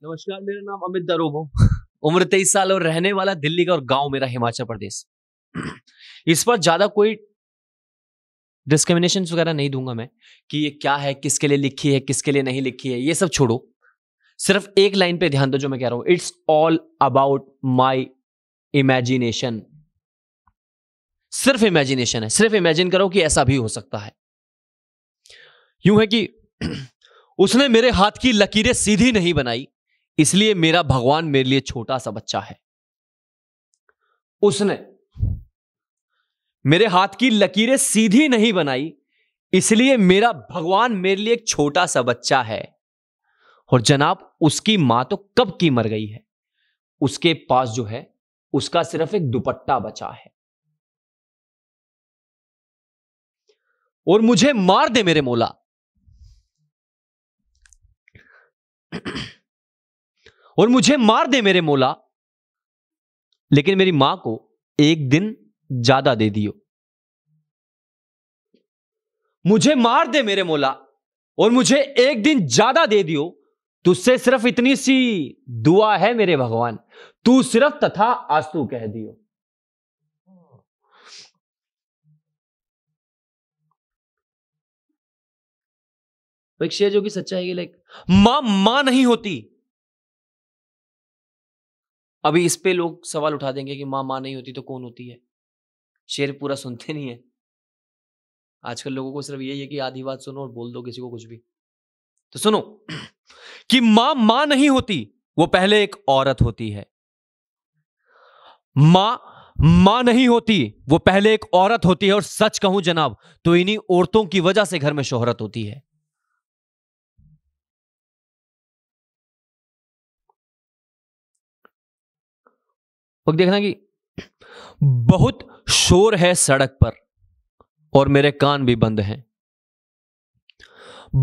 नमस्कार, मेरा नाम अमित दरोगो। उम्र 23 साल और रहने वाला दिल्ली का और गांव मेरा हिमाचल प्रदेश। इस पर ज्यादा कोई डिस्क्रिमिनेशन वगैरह नहीं दूंगा मैं कि ये क्या है, किसके लिए लिखी है, किसके लिए नहीं लिखी है, ये सब छोड़ो। सिर्फ एक लाइन पे ध्यान दो जो मैं कह रहा हूं, it's all about my imagination. सिर्फ इमेजिनेशन है, सिर्फ इमेजिन करो कि ऐसा भी हो सकता है। यूं है कि उसने मेरे हाथ की लकीरें सीधी नहीं बनाई, इसलिए मेरा भगवान मेरे लिए छोटा सा बच्चा है। उसने मेरे हाथ की लकीरें सीधी नहीं बनाई, इसलिए मेरा भगवान मेरे लिए एक छोटा सा बच्चा है। और जनाब, उसकी मां तो कब की मर गई है, उसके पास जो है उसका सिर्फ एक दुपट्टा बचा है। और मुझे मार दे मेरे मौला, और मुझे मार दे मेरे मौला, लेकिन मेरी मां को एक दिन ज्यादा दे दियो। मुझे मार दे मेरे मौला और मुझे एक दिन ज्यादा दे दियो। तुझसे सिर्फ इतनी सी दुआ है मेरे भगवान, तू सिर्फ तथा आस्तु कह दियो। एक शेर जो कि सच्चा है कि लाइक मां नहीं होती। अभी इस पे लोग सवाल उठा देंगे कि मां नहीं होती तो कौन होती है। शेर पूरा सुनते नहीं है। आजकल लोगों को सिर्फ यही है कि आधी बात सुनो और बोल दो किसी को कुछ भी। तो सुनो कि मां नहीं होती, वो पहले एक औरत होती है। मां नहीं होती, वो पहले एक औरत होती है। और सच कहूं जनाब, तो इन्हीं औरतों की वजह से घर में शोहरत होती है। और देखना कि बहुत शोर है सड़क पर और मेरे कान भी बंद हैं।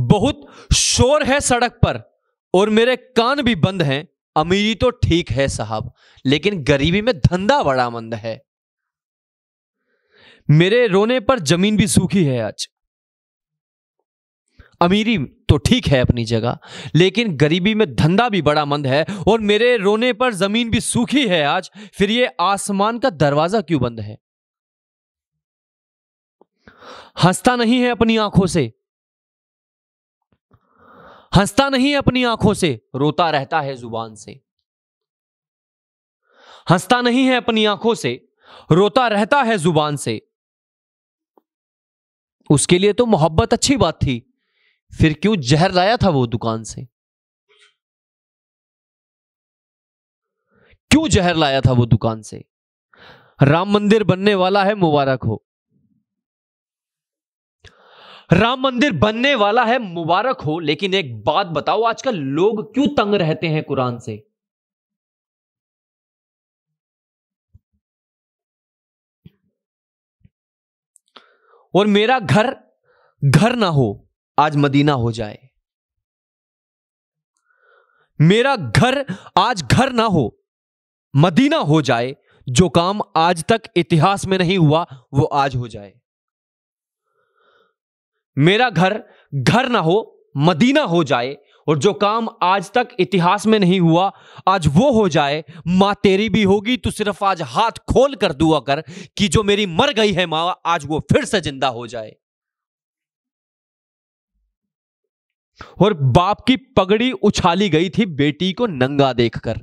बहुत शोर है सड़क पर और मेरे कान भी बंद हैं। अमीरी तो ठीक है साहब, लेकिन गरीबी में धंधा बड़ा मंद है। मेरे रोने पर जमीन भी सूखी है आज। अमीरी तो ठीक है अपनी जगह, लेकिन गरीबी में धंधा भी बड़ा मंद है। और मेरे रोने पर जमीन भी सूखी है आज, फिर ये आसमान का दरवाजा क्यों बंद है? हंसता नहीं है अपनी आंखों से, हंसता नहीं है अपनी आंखों से, रोता रहता है जुबान से। हंसता नहीं है अपनी आंखों से, रोता रहता है जुबान से। उसके लिए तो मोहब्बत अच्छी बात थी, फिर क्यों जहर लाया था वो दुकान से? क्यों जहर लाया था वो दुकान से? राम मंदिर बनने वाला है, मुबारक हो। राम मंदिर बनने वाला है, मुबारक हो। लेकिन एक बात बताओ, आजकल लोग क्यों तंग रहते हैं कुरान से? और मेरा घर घर ना हो, आज मदीना हो जाए। मेरा घर आज घर ना हो, मदीना हो जाए। जो काम आज तक इतिहास में नहीं हुआ, वो आज हो जाए। मेरा घर घर ना हो, मदीना हो जाए। और जो काम आज तक इतिहास में नहीं हुआ, आज वो हो जाए। मां तेरी भी होगी, तू सिर्फ आज हाथ खोल कर दुआ कर कि जो मेरी मर गई है मां, आज वो फिर से जिंदा हो जाए। और बाप की पगड़ी उछाली गई थी बेटी को नंगा देखकर।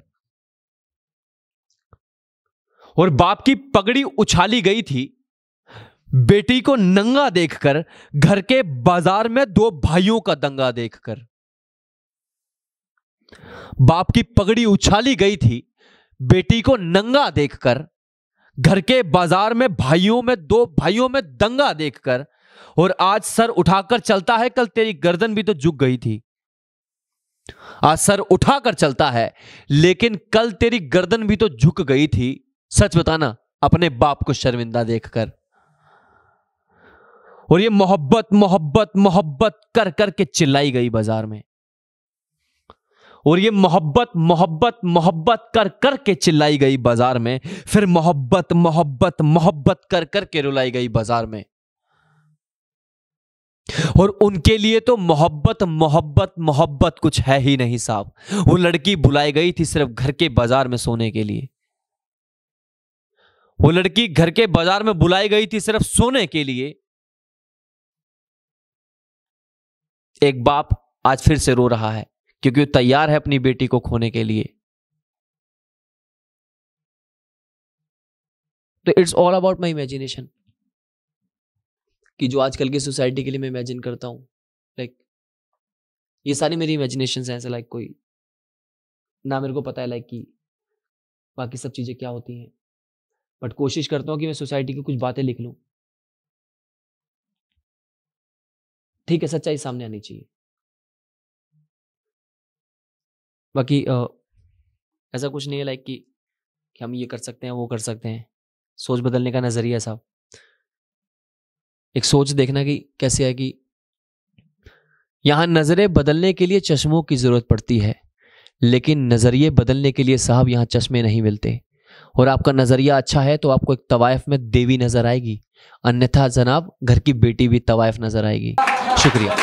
और बाप की पगड़ी उछाली गई थी बेटी को नंगा देखकर, घर के बाजार में दो भाइयों का दंगा देखकर। बाप की पगड़ी उछाली गई थी बेटी को नंगा देखकर, घर के बाजार में दो भाइयों में दंगा देखकर। और आज सर उठाकर चलता है, कल तेरी गर्दन भी तो झुक गई थी। आज सर उठाकर चलता है, लेकिन कल तेरी गर्दन भी तो झुक गई थी। सच बताना अपने बाप को शर्मिंदा देखकर। और ये मोहब्बत मोहब्बत मोहब्बत कर करके चिल्लाई गई बाजार में। और ये मोहब्बत मोहब्बत मोहब्बत कर करके चिल्लाई गई बाजार में। फिर मोहब्बत मोहब्बत मोहब्बत कर करके रुलाई गई बाजार में। और उनके लिए तो मोहब्बत मोहब्बत मोहब्बत कुछ है ही नहीं साहब। वो लड़की बुलाई गई थी सिर्फ घर के बाजार में सोने के लिए। वो लड़की घर के बाजार में बुलाई गई थी सिर्फ सोने के लिए। एक बाप आज फिर से रो रहा है क्योंकि वो तैयार है अपनी बेटी को खोने के लिए। तो it's all about my imagination, कि जो आजकल की सोसाइटी के लिए मैं इमेजिन करता हूं, लाइक ये सारी मेरी इमेजिनेशन हैं। ऐसे लाइक कोई ना मेरे को पता है लाइक कि बाकी सब चीजें क्या होती हैं, बट कोशिश करता हूं कि मैं सोसाइटी की कुछ बातें लिख लूं। ठीक है, सच्चाई सामने आनी चाहिए। बाकी ऐसा कुछ नहीं है लाइक कि हम ये कर सकते हैं वो कर सकते हैं। सोच बदलने का नजरिया साहब, एक सोच देखना कि कैसे है कि यहां नजरें बदलने के लिए चश्मों की जरूरत पड़ती है, लेकिन नजरिए बदलने के लिए साहब यहां चश्मे नहीं मिलते। और आपका नजरिया अच्छा है तो आपको एक तवायफ में देवी नजर आएगी, अन्यथा जनाब घर की बेटी भी तवायफ नजर आएगी। शुक्रिया।